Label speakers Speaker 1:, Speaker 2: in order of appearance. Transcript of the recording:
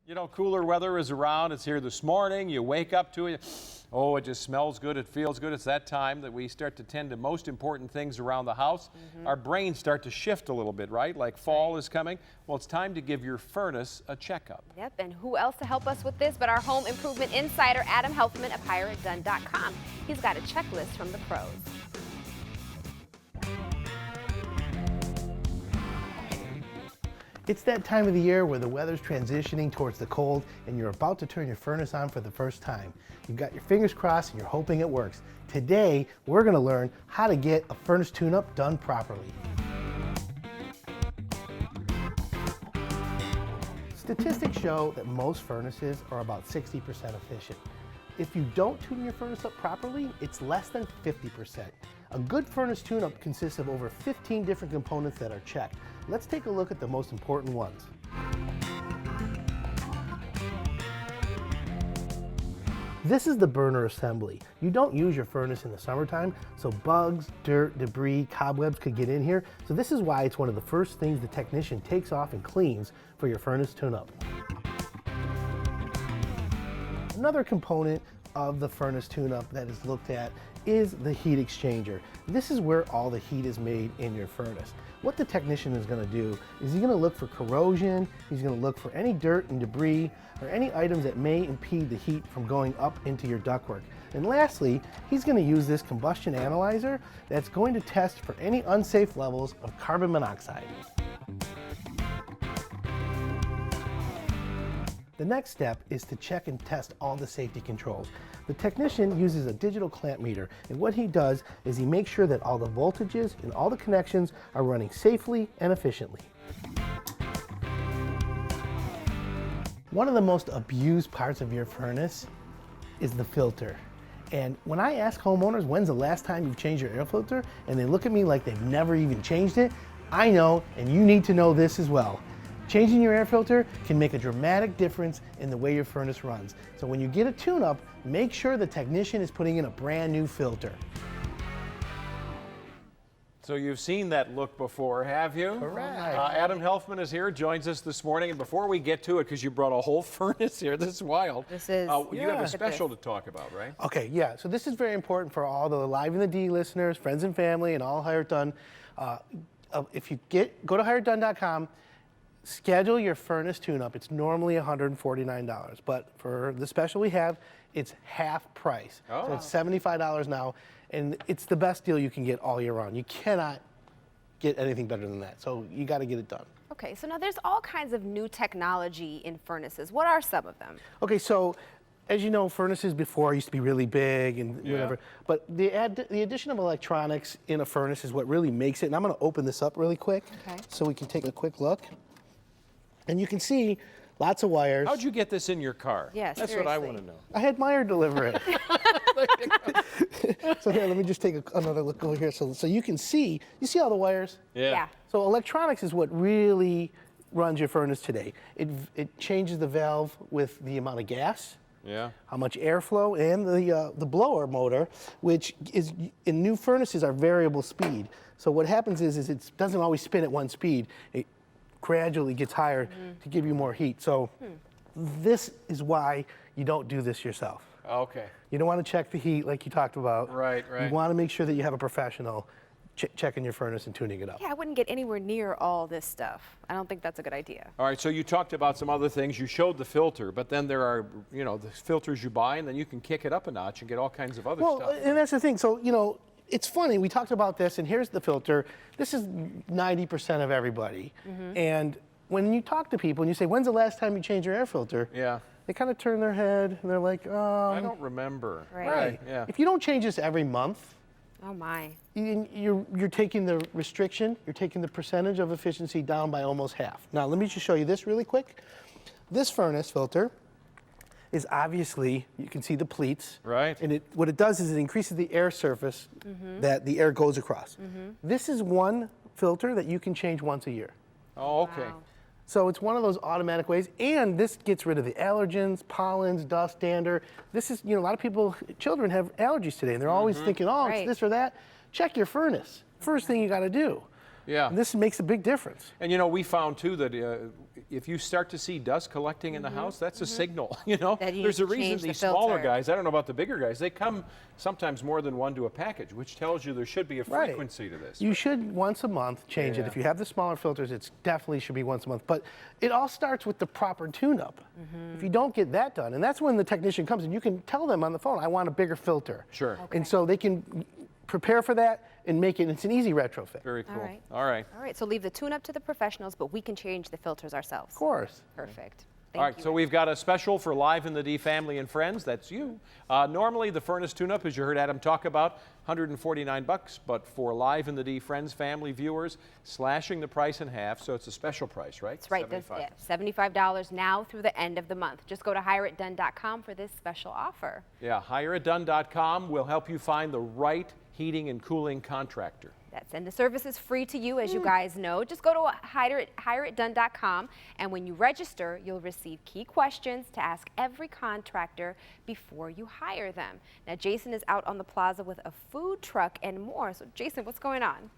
Speaker 1: You know, cooler weather is around. It's here this morning. You wake up to it. Oh, it just smells good. It feels good. It's that time that we start to tend to most important things around the house. Our brains start to shift a little bit, right? Like fall is coming. Well, it's time to give your furnace a checkup.
Speaker 2: Yep, and who else to help us with this but our home improvement insider, Adam Helfman of HireItDone.com. He's got a checklist from the pros.
Speaker 3: It's that time of the year where the weather's transitioning towards the cold and you're about to turn your furnace on for the first time. You've got your fingers crossed and you're hoping it works. Today, we're going to learn how to get a furnace tune-up done properly. Statistics show that most furnaces are about 60% efficient. If you don't tune your furnace up properly, it's less than 50%. A good furnace tune-up consists of over 15 different components that are checked. Let's take a look at the most important ones. This is the burner assembly. You don't use your furnace in the summertime, so bugs, dirt, debris, cobwebs could get in here. So this is why it's one of the first things the technician takes off and cleans for your furnace tune-up. Another component of the furnace tune-up that is looked at is the heat exchanger. This is where all the heat is made in your furnace. What the technician is going to do is he's going to look for corrosion, he's going to look for any dirt and debris, or any items that may impede the heat from going up into your ductwork. And lastly, he's going to use this combustion analyzer that's going to test for any unsafe levels of carbon monoxide. The next step is to check and test all the safety controls. The technician uses a digital clamp meter, and what he does is he makes sure that all the voltages and all the connections are running safely and efficiently. One of the most abused parts of your furnace is the filter. And when I ask homeowners, when's the last time you've changed your air filter, and they look at me like they've never even changed it, I know, and you need to know this as well. Changing your air filter can make a dramatic difference in the way your furnace runs. So when you get a tune-up, make sure the technician is putting in a brand new filter.
Speaker 1: So you've seen that look before, have you?
Speaker 3: Correct.
Speaker 1: Adam Helfman is here, joins us this morning. And before we get to it, because you brought a whole furnace here, this is wild.
Speaker 2: This is,
Speaker 1: you have a special to talk about, right?
Speaker 3: Okay, yeah, so this is very important for all the Live in the D listeners, friends and family, and all Hire It Done. If you go to HireItDone.com, schedule your furnace tune-up. It's normally $149, but for the special we have, it's half price.
Speaker 1: Oh.
Speaker 3: So it's $75 now, and it's the best deal you can get all year round. You cannot get anything better than that, so you got to get it done.
Speaker 2: Okay, so now there's all kinds of new technology in furnaces. What are some of them?
Speaker 3: Okay, so as you know, furnaces before used to be really big and whatever, but the addition of electronics in a furnace is what really makes it, and I'm going to open this up really quick so we can take a quick look. And you can see lots of wires.
Speaker 1: How'd you get this in your car?
Speaker 2: Yes,
Speaker 1: That's what I want to know.
Speaker 3: I had Meyer deliver it. So here, let me just take another look over here. So you can see, you see all the wires?
Speaker 2: Yeah.
Speaker 3: So electronics is what really runs your furnace today. It changes the valve with the amount of gas, how much airflow, and the blower motor, which is in new furnaces are variable speed. So what happens is it doesn't always spin at one speed. It gradually gets higher to give you more heat. So this is why you don't do this yourself.
Speaker 1: Okay.
Speaker 3: You don't want to check the heat like you talked about.
Speaker 1: Right.
Speaker 3: You want to make sure that you have a professional checking your furnace and tuning it up.
Speaker 2: Yeah, I wouldn't get anywhere near all this stuff. I don't think that's a good idea.
Speaker 1: All right, so you talked about some other things. You showed the filter, but then there are, the filters you buy, and then you can kick it up a notch and get all kinds of other stuff.
Speaker 3: Well, and that's the thing. So, it's funny, we talked about this, and here's the filter. This is 90% of everybody. And when you talk to people and you say, when's the last time you changed your air filter?
Speaker 1: Yeah.
Speaker 3: They kind of turn their head and they're like,
Speaker 1: I don't remember.
Speaker 2: Right.
Speaker 1: Yeah.
Speaker 3: If you don't change this every month,
Speaker 2: Oh my.
Speaker 3: you're taking the restriction, you're taking the percentage of efficiency down by almost half. Now, let me just show you this really quick. This furnace filter is obviously, you can see the pleats.
Speaker 1: Right.
Speaker 3: And what it does is it increases the air surface that the air goes across. This is one filter that you can change once a year.
Speaker 1: Oh, okay.
Speaker 2: Wow.
Speaker 3: So it's one of those automatic ways, and this gets rid of the allergens, pollens, dust, dander. This is, a lot of people, children have allergies today, and they're always thinking, oh,
Speaker 2: Right.
Speaker 3: it's this or that. Check your furnace. First thing you got to do.
Speaker 1: Yeah.
Speaker 3: And this makes a big difference.
Speaker 1: And you know, we found too that if you start to see dust collecting in the house, that's a signal. You know,
Speaker 2: That you
Speaker 1: there's
Speaker 2: need
Speaker 1: a
Speaker 2: to
Speaker 1: reason
Speaker 2: change the
Speaker 1: these smaller
Speaker 2: filter.
Speaker 1: guys, I don't know about the bigger guys, they come sometimes more than one to a package, which tells you there should be a
Speaker 3: Right.
Speaker 1: frequency to this.
Speaker 3: You should once a month change
Speaker 1: Yeah.
Speaker 3: it. If you have the smaller filters, it definitely should be once a month. But it all starts with the proper tune-up. If you don't get that done, and that's when the technician comes and you can tell them on the phone, I want a bigger filter.
Speaker 1: Sure.
Speaker 3: And so they can prepare for that and make it, it's an easy retrofit.
Speaker 1: Very cool.
Speaker 2: right.
Speaker 1: All right.
Speaker 2: All right, so leave the tune-up to the professionals, but we can change the filters ourselves.
Speaker 3: Of course.
Speaker 2: Perfect.
Speaker 1: All right, so we've got a special for Live in the D family and friends. That's you. Normally, the furnace tune-up, as you heard Adam talk about, $149, but for Live in the D friends, family viewers, slashing the price in half, so it's a special price, right?
Speaker 2: That's right.
Speaker 1: $75.
Speaker 2: $75 now through the end of the month. Just go to hireitdone.com for this special offer.
Speaker 1: Yeah, hireitdone.com will help you find the right heating and cooling contractor.
Speaker 2: And the service is free to you, as you guys know. Just go to hireitdone.com, and when you register, you'll receive key questions to ask every contractor before you hire them. Now, Jason is out on the plaza with a food truck and more. So, Jason, what's going on?